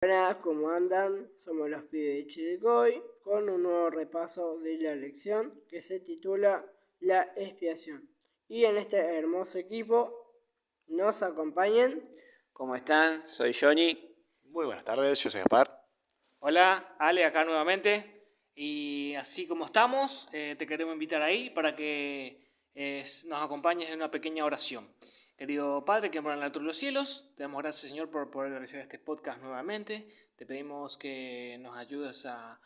Hola, ¿cómo andan? Somos los pibes de Chilecoy con un nuevo repaso de la lección que se titula La expiación. Y en este hermoso equipo nos acompañan. ¿Cómo están? Soy Johnny. Muy buenas tardes, yo soy Gaspar. Hola, Ale acá nuevamente. Y así como estamos, te queremos invitar ahí para que nos acompañes en una pequeña oración. Querido Padre que mora en el alto de los cielos, te damos gracias, Señor, por poder realizar este podcast nuevamente. Te pedimos que nos ayudes a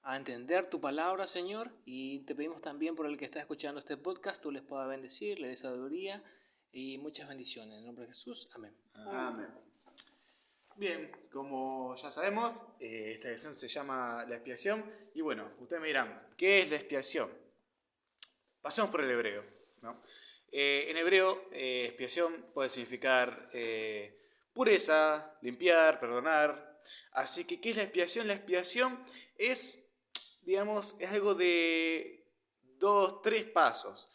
entender tu palabra, Señor, y te pedimos también por el que está escuchando este podcast, tú les puedas bendecir, le des sabiduría y muchas bendiciones. En el nombre de Jesús, amén. Amén. Bien, como ya sabemos, esta lección se llama la expiación. Y bueno, ustedes me dirán, ¿qué es la expiación? Pasemos por el hebreo, ¿no? En hebreo, expiación puede significar pureza, limpiar, perdonar. Así que, ¿qué es la expiación? La expiación es, digamos, es algo de 2, 3 pasos.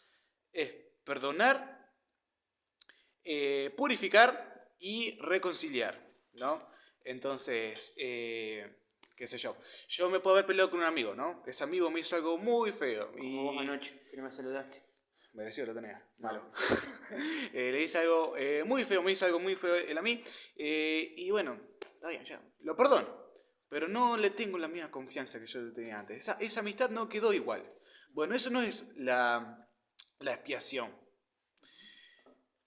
Es perdonar, purificar y reconciliar, ¿no? Entonces, qué sé yo me puedo haber peleado con un amigo, ¿no? Ese amigo me hizo algo muy feo. Como vos anoche, que no me saludaste. Merecido lo tenía, malo. Le hice algo muy feo, me hizo algo muy feo él a mí. Y bueno, está bien, ya, lo perdono. Pero no le tengo la misma confianza que yo le tenía antes. Esa amistad no quedó igual. Bueno, eso no es la expiación.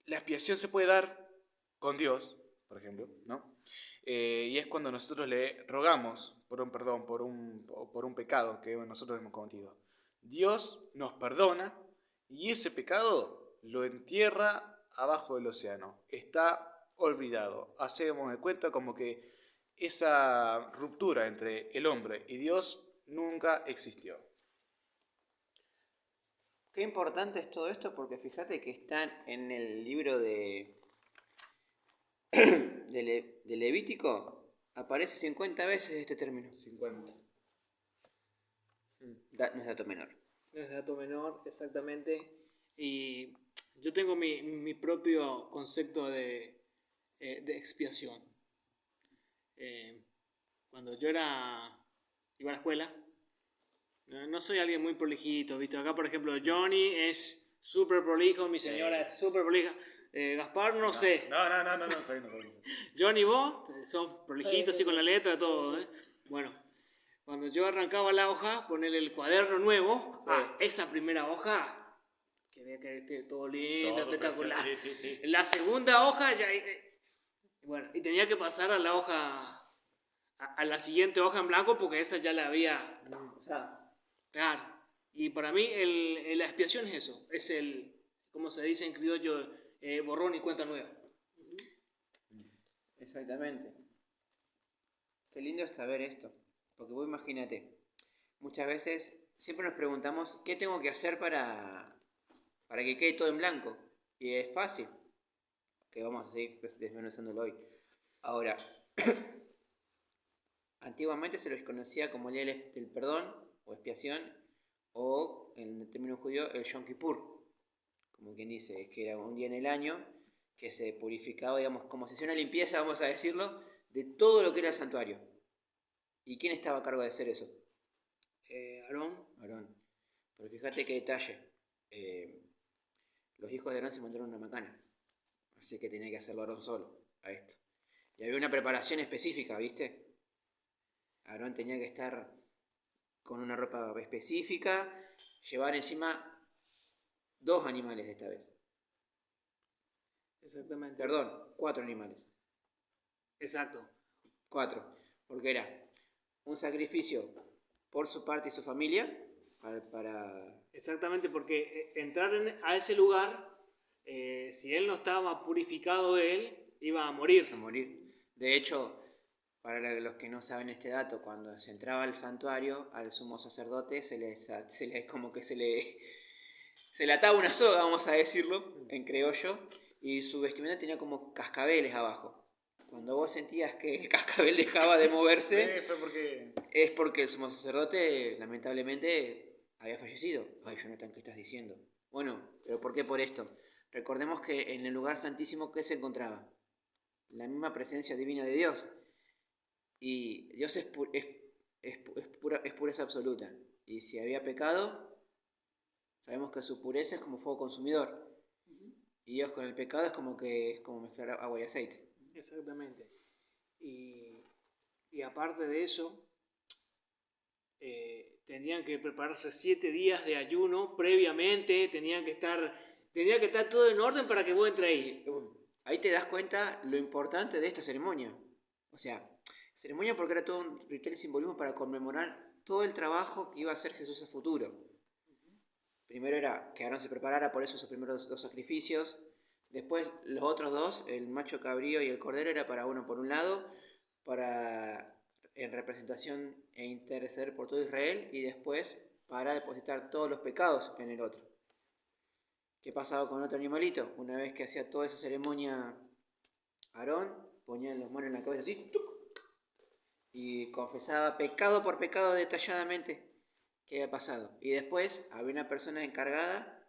La expiación se puede dar con Dios, por ejemplo, ¿no? Y es cuando nosotros le rogamos por un perdón, por un pecado que nosotros hemos cometido. Dios nos perdona y ese pecado lo entierra abajo del océano. Está olvidado. Hacemos de cuenta como que esa ruptura entre el hombre y Dios nunca existió. Qué importante es todo esto porque fíjate que están en el libro de Levítico, aparece 50 veces este término. 50. No es dato menor. No es dato menor, exactamente. Y yo tengo mi propio concepto de expiación. Cuando yo iba a la escuela, no soy alguien muy prolijito, ¿viste? Acá, por ejemplo, Johnny es súper prolijo, mi señora es súper prolija. Gaspar, no sé. No soy. Johnny, vos sos prolijitos, así con la letra, todo, ¿eh? Bueno, cuando yo arrancaba la hoja, ponerle el cuaderno nuevo, esa primera hoja, que veía que esté todo lindo, Todo espectacular. precioso, sí. La segunda hoja ya, bueno, y tenía que pasar a la hoja, a la siguiente hoja en blanco, porque esa ya la había, o sea, claro. Y para mí la expiación es eso, es como se dice en criollo, borrón y cuenta nueva. Exactamente. Qué lindo es saber esto. Porque vos imagínate, muchas veces siempre nos preguntamos qué tengo que hacer para que quede todo en blanco. Y es fácil, que vamos a seguir desmenuzándolo hoy. Ahora, antiguamente se los conocía como el día del perdón o expiación, o en el término judío el Yom Kippur, como quien dice, es que era un día en el año que se purificaba, digamos, como si hacía una limpieza, vamos a decirlo, de todo lo que era el santuario. ¿Y quién estaba a cargo de hacer eso? Aarón. Pero fíjate qué detalle. Los hijos de Aarón se mandaron una macana, así que tenía que hacerlo Aarón solo a esto. Y había una preparación específica, ¿viste? Aarón tenía que estar con una ropa específica, llevar encima 2 animales esta vez. Exactamente. Perdón, 4 animales. Exacto. 4, porque era un sacrificio por su parte y su familia para... Exactamente, porque entrar a ese lugar, si él no estaba purificado él, iba a morir. De hecho, para los que no saben este dato, cuando se entraba al santuario, al sumo sacerdote se le ataba una soga, vamos a decirlo, en criollo, y su vestimenta tenía como cascabeles abajo. Cuando vos sentías que el cascabel dejaba de moverse, es porque el sumo sacerdote, lamentablemente, había fallecido. Ay, Jonathan, ¿qué estás diciendo? Bueno, pero ¿por qué por esto? Recordemos que en el lugar santísimo, ¿qué se encontraba? La misma presencia divina de Dios. Y Dios es pureza absoluta. Y si había pecado, sabemos que su pureza es como fuego consumidor. Y Dios con el pecado es como mezclar agua y aceite. Exactamente. Y aparte de eso, tenían que prepararse 7 días de ayuno previamente, tenía que estar todo en orden para que vos entres ahí. Ahí te das cuenta lo importante de esta ceremonia. O sea, ceremonia porque era todo un ritual y simbolismo para conmemorar todo el trabajo que iba a hacer Jesús a futuro. Primero era que Aarón se preparara, por eso esos primeros 2 sacrificios. Después los otros 2, el macho cabrío y el cordero, era para uno por un lado, en representación e interceder por todo Israel, y después para depositar todos los pecados en el otro. ¿Qué pasaba con otro animalito? Una vez que hacía toda esa ceremonia Aarón, ponía las manos en la cabeza así, ¡tuc! Y confesaba pecado por pecado detalladamente qué había pasado. Y después había una persona encargada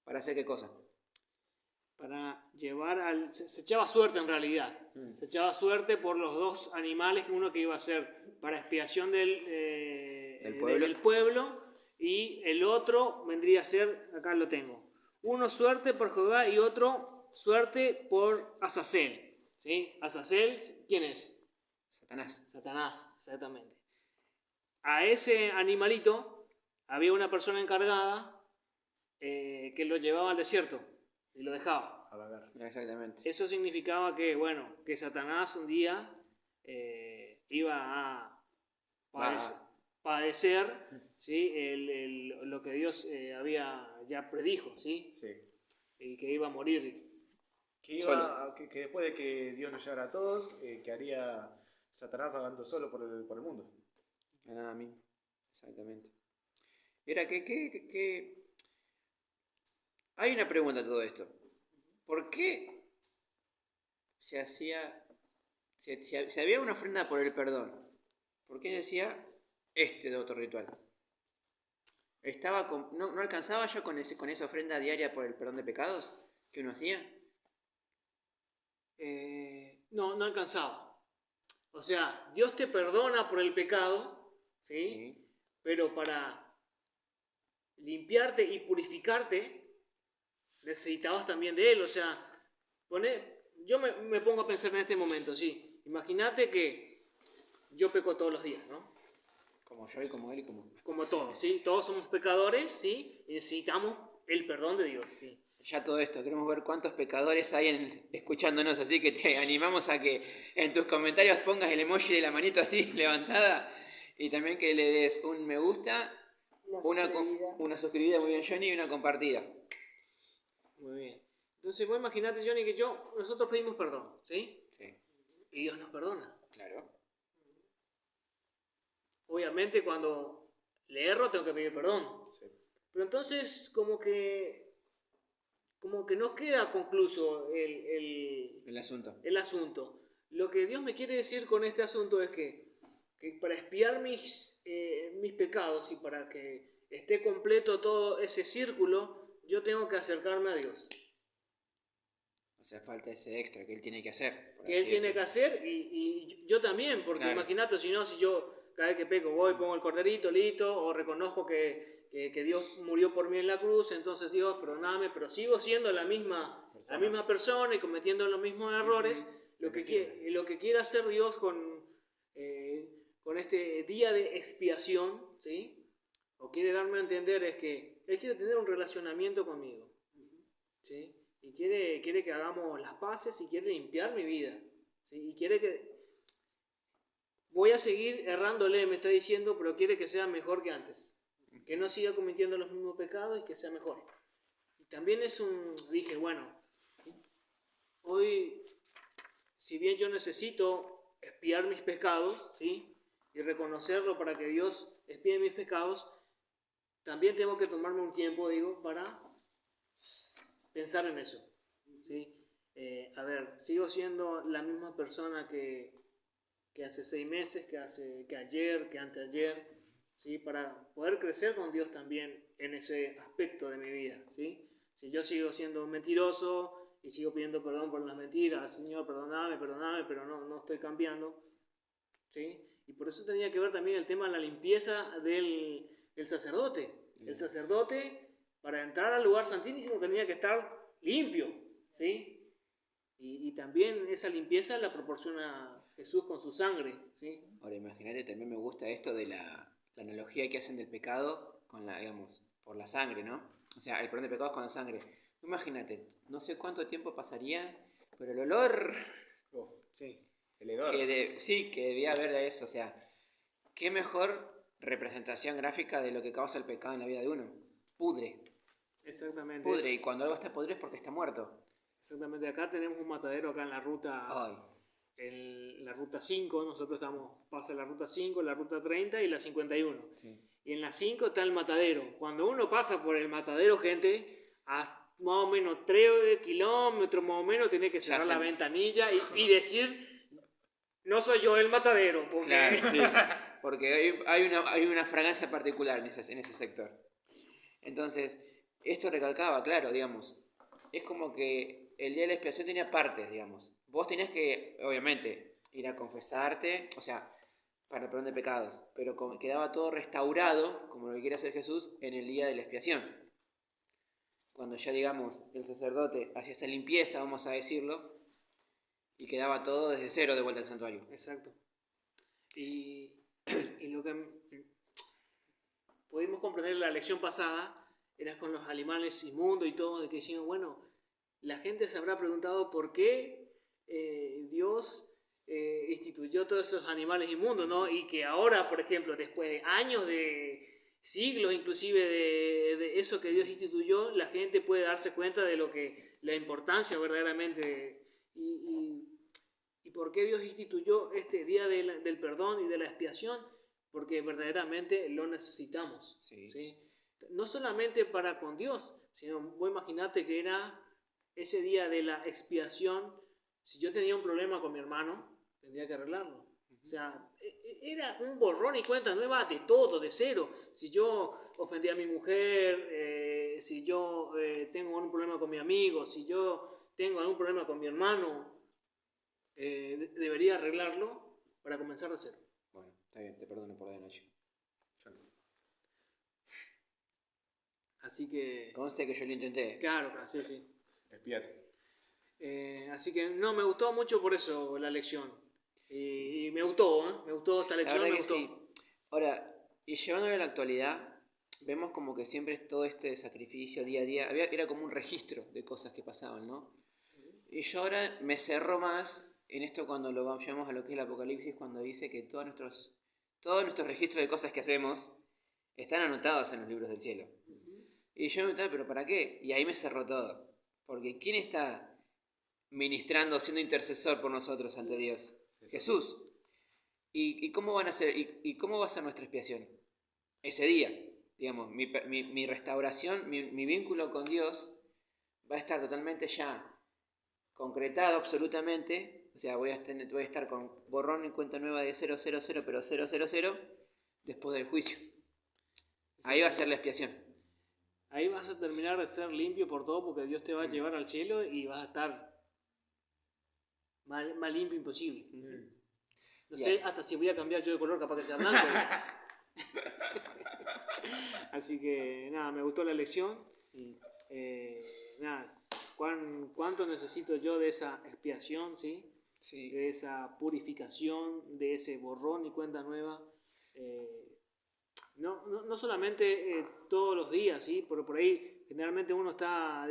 para hacer qué cosa. Para llevar se echaba suerte en realidad. Se echaba suerte por los 2 animales, uno que iba a ser para expiación del pueblo, y el otro vendría a ser, acá lo tengo, uno suerte por Jehová y otro suerte por Azazel. ¿Sí? Azazel, ¿quién es? Satanás, exactamente. A ese animalito había una persona encargada que lo llevaba al desierto y lo dejaba. A vagar. Exactamente. Eso significaba que Satanás un día iba a padecer, ¿sí? Lo que Dios había ya predijo, ¿sí? Sí. Y que iba a morir. Que después de que Dios nos llevara a todos, que haría Satanás vagando solo por el mundo. A nada mismo. Exactamente. Era que hay una pregunta a todo esto. ¿Por qué si había una ofrenda por el perdón, por qué decía de otro ritual? ¿No alcanzaba ya con esa ofrenda diaria por el perdón de pecados que uno hacía? No alcanzaba. O sea, Dios te perdona por el pecado, ¿sí? Sí. Pero para limpiarte y purificarte, necesitabas también de Él. O sea, yo me pongo a pensar en este momento, ¿sí? Imagínate que yo peco todos los días, ¿no? Como yo y como él y como todos, ¿sí? Todos somos pecadores, ¿sí? Y necesitamos el perdón de Dios, ¿sí? Ya todo esto, queremos ver cuántos pecadores hay escuchándonos, así que te animamos a que en tus comentarios pongas el emoji de la manito así levantada y también que le des un me gusta, una suscribida, muy bien Johnny, y una compartida. Muy bien. Entonces vos imaginate, Johnny, que nosotros pedimos perdón, ¿sí? Sí. Y Dios nos perdona. Claro. Obviamente cuando le erro tengo que pedir perdón. Sí. Pero entonces como que no queda concluso El asunto. el asunto. Lo que Dios me quiere decir con este asunto es que para expiar mis pecados y para que esté completo todo ese círculo, yo tengo que acercarme a Dios. O sea, falta ese extra que él tiene que hacer. Que Él tiene que hacer y yo también, porque claro. Imagínate, si yo cada vez que peco voy, pongo el corderito, listo, o reconozco que Dios murió por mí en la cruz, entonces Dios, perdóname, pero sigo siendo la misma persona y cometiendo los mismos errores. Lo que quiere hacer Dios con este día de expiación, ¿sí? O quiere darme a entender es que Él quiere tener un relacionamiento conmigo, ¿sí? Y quiere que hagamos las paces y quiere limpiar mi vida, ¿sí? Y quiere que voy a seguir errándole, me está diciendo, pero quiere que sea mejor que antes, que no siga cometiendo los mismos pecados y que sea mejor. Y también dije, bueno, hoy, si bien yo necesito expiar mis pecados, ¿sí? Y reconocerlo para que Dios expíe mis pecados, también tengo que tomarme un tiempo, para pensar en eso, ¿sí? Sigo siendo la misma persona que hace 6 meses, que ayer, que anteayer, ¿sí? Para poder crecer con Dios también en ese aspecto de mi vida, ¿sí? Si yo sigo siendo mentiroso y sigo pidiendo perdón por las mentiras, Señor, perdóname, pero no estoy cambiando, ¿sí? Y por eso tenía que ver también el tema de la limpieza del sacerdote. El sacerdote, para entrar al lugar santísimo, tenía que estar limpio, ¿sí? Y también esa limpieza la proporciona Jesús con su sangre, ¿sí? Ahora imagínate, también me gusta esto de la analogía que hacen del pecado con la, digamos, por la sangre, ¿no? O sea, el perdón de pecados con la sangre. Imagínate, no sé cuánto tiempo pasaría, pero el olor Uf, sí. El hedor. que debía haber de eso. O sea, qué mejor representación gráfica de lo que causa el pecado en la vida de uno. Pudre. Exactamente. Pudre, y cuando algo está podrido es porque está muerto. Exactamente, acá tenemos un matadero acá en la ruta, Ay, en la ruta 5, nosotros pasa la ruta 5, la ruta 30 y la 51. sí. Y en la 5 está el matadero. Cuando uno pasa por el matadero, gente, a más o menos 3 kilómetros, más o menos, tiene que cerrar la ventanilla y decir, no soy yo el matadero, porque... Claro, sí. Porque hay una fragancia particular en ese sector. Entonces, esto recalcaba, claro, digamos, es como que el día de la expiación tenía partes, digamos. Vos tenías que, obviamente, ir a confesarte, o sea, para el perdón de pecados, pero quedaba todo restaurado, como lo que quiere hacer Jesús, en el día de la expiación. Cuando ya, digamos, el sacerdote hacía esa limpieza, vamos a decirlo, y quedaba todo desde cero de vuelta al santuario. Exacto. Y lo que pudimos comprender en la lección pasada era con los animales inmundos y todo, de que decimos, bueno, la gente se habrá preguntado por qué Dios instituyó todos esos animales inmundos, ¿no? Y que ahora, por ejemplo, después de años, de siglos inclusive de eso que Dios instituyó, la gente puede darse cuenta de lo que la importancia verdaderamente y por qué Dios instituyó este día del perdón y de la expiación, porque verdaderamente lo necesitamos, Sí. ¿sí? No solamente para con Dios, sino vos imaginate que era ese día de la expiación. Si yo tenía un problema con mi hermano, tendría que arreglarlo. O sea, era un borrón y cuenta nueva de todo, de cero. Si yo ofendí a mi mujer, si yo tengo algún problema con mi amigo, si yo tengo algún problema con mi hermano, debería arreglarlo para comenzar de cero. Bueno, está bien, te perdono por la de Nacho. Así que... Conste que yo lo intenté. Claro, sí, sí. Espiate. Así que no, me gustó mucho por eso la lección. Y me gustó esta La lección, verdad me que gustó. sí. Ahora, y llevándolo a la actualidad, vemos como que siempre todo este sacrificio día a día, era como un registro de cosas que pasaban, ¿no? Y yo ahora me cerro más en esto cuando lo llevamos a lo que es el Apocalipsis, cuando dice que todos nuestros registros de cosas que hacemos están anotados en los libros del cielo. Y yo me preguntaba, ¿pero para qué? Y ahí me cerró todo. Porque ¿quién está ministrando, siendo intercesor por nosotros ante Dios? Jesús. ¿Y cómo van a ser? ¿Y cómo va a ser nuestra expiación? Ese día, digamos, mi restauración, mi vínculo con Dios va a estar totalmente ya concretado absolutamente. O sea, voy a estar con borrón y cuenta nueva de 000, pero 000, después del juicio. Ahí va a ser la expiación. Ahí vas a terminar de ser limpio por todo, porque Dios te va a llevar al cielo y vas a estar más limpio imposible. No sé hasta si voy a cambiar yo de color, capaz que sea blanco. Así que nada, me gustó la lección. Nada, ¿cuánto necesito yo de esa expiación, ¿sí? Sí. De esa purificación, de ese borrón y cuenta nueva? No solamente todos los días, ¿sí? Por ahí generalmente uno está,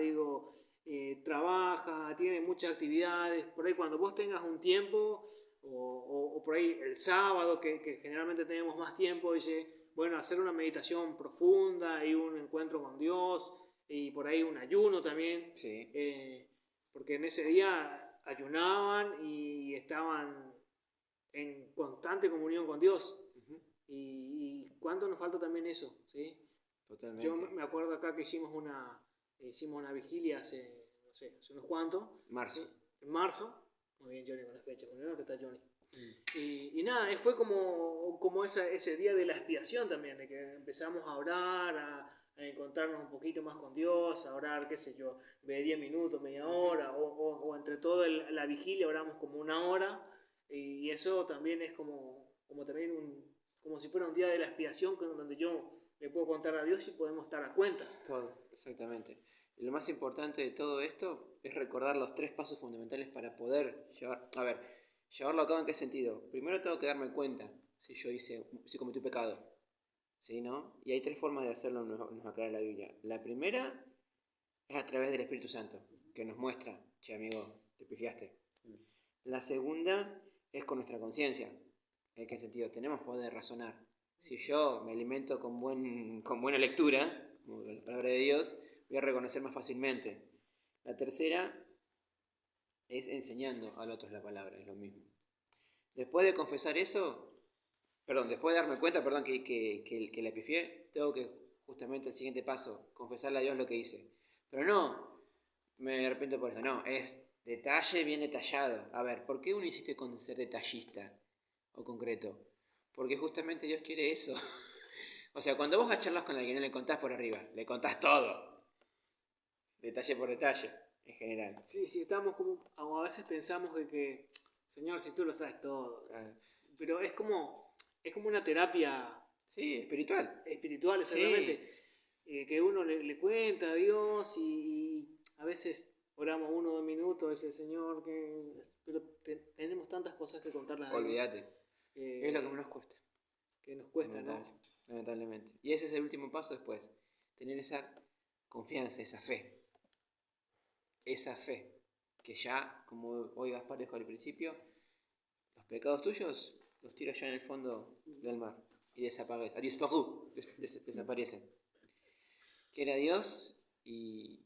trabaja, tiene muchas actividades. Por ahí cuando vos tengas un tiempo, o por ahí el sábado, que generalmente tenemos más tiempo, dice, bueno, hacer una meditación profunda y un encuentro con Dios, y por ahí un ayuno también. Sí. Porque en ese día ayunaban y estaban en constante comunión con Dios. Y cuánto nos falta también eso, ¿sí? Totalmente. Yo me acuerdo acá que hicimos una vigilia hace unos cuantos. Marzo. ¿sí? En marzo. Muy bien, Johnny, con la fecha. Con el que está Johnny. Y nada, fue como ese día de la expiación también, de que empezamos a orar, a encontrarnos un poquito más con Dios, a orar, qué sé yo, de 10 minutos, media hora, o entre todo la vigilia oramos como una hora, y eso también es como como también como si fuera un día de la expiación donde yo le puedo contar a Dios y podemos estar a cuentas. Todo, exactamente. Y lo más importante de todo esto es recordar los 3 pasos fundamentales para poder llevarlo a cabo. ¿En qué sentido? Primero tengo que darme cuenta si cometí un pecado. ¿Sí, no? Y hay 3 formas de hacerlo, nos aclara la Biblia. La primera es a través del Espíritu Santo, que nos muestra, che amigo, te pifiaste. La segunda es con nuestra conciencia. ¿En qué sentido? Tenemos poder de razonar. Si yo me alimento con buena lectura, como la palabra de Dios, voy a reconocer más fácilmente. La tercera es enseñando a los otros la palabra, es lo mismo. Después de confesar eso, después de darme cuenta, que la pifié, tengo que, justamente el siguiente paso, confesarle a Dios lo que hice. Pero no, me arrepiento por eso, no, es detalle bien detallado. A ver, ¿por qué uno insiste con ser detallista o concreto? Porque justamente Dios quiere eso. O sea, cuando vos charlas con alguien no le contás por arriba, le contás todo. Detalle por detalle, en general. Sí, estamos a veces pensamos de que, Señor, si tú lo sabes todo. Pero es como una terapia. Sí, espiritual. Espiritual, exactamente. Sí. Que uno le cuenta a Dios y a veces oramos 1 o 2 minutos, dice Señor, pero tenemos tantas cosas que contarle a Dios. Olvídate. Es lo que nos cuesta. Que nos cuesta, ¿no? Lamentablemente. Y ese es el último paso después. Tener esa confianza, esa fe. Esa fe. Que ya, como hoy Gaspar dijo al principio, los pecados tuyos los tiro ya en el fondo del mar. Y desaparecen. Quiera Dios y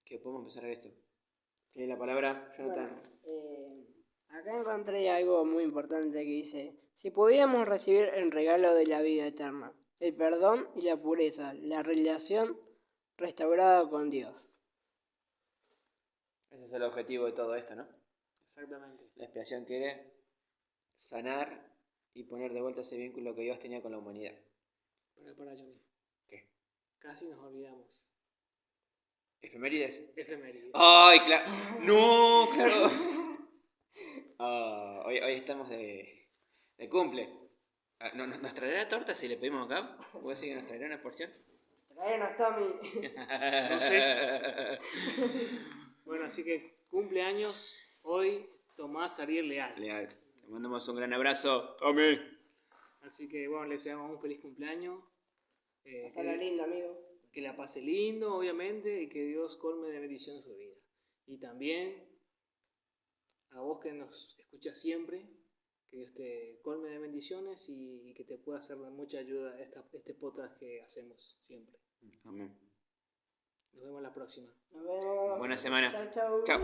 que podemos empezar a ver esto. Tiene la palabra Jonathan. Acá encontré algo muy importante que dice: si pudiéramos recibir el regalo de la vida eterna, el perdón y la pureza, la relación restaurada con Dios. Ese es el objetivo de todo esto, ¿no? Exactamente. La expiación quiere sanar y poner de vuelta ese vínculo que Dios tenía con la humanidad. Para Johnny. ¿Qué? Casi nos olvidamos. ¿Efemérides? Efemérides. ¡Ay, claro! ¡No, claro! Hoy estamos de cumple. ¿Nos traerá torta si le pedimos acá? ¿Vos decís que nos traerá una porción? Tráenos, Tommy. No sé. Bueno, así que cumpleaños hoy Tomás Ariel Leal. Te mandamos un gran abrazo, Tommy. Así que bueno, le deseamos un feliz cumpleaños. Pasala lindo, amigo. Que la pase lindo, obviamente, y que Dios colme de bendición su vida. Y también a vos que nos escuchas siempre, que Dios te colme de bendiciones y que te pueda ser de mucha ayuda este podcast que hacemos siempre. Amén. Nos vemos la próxima. Nos vemos. Buena semana. Chau. Chao.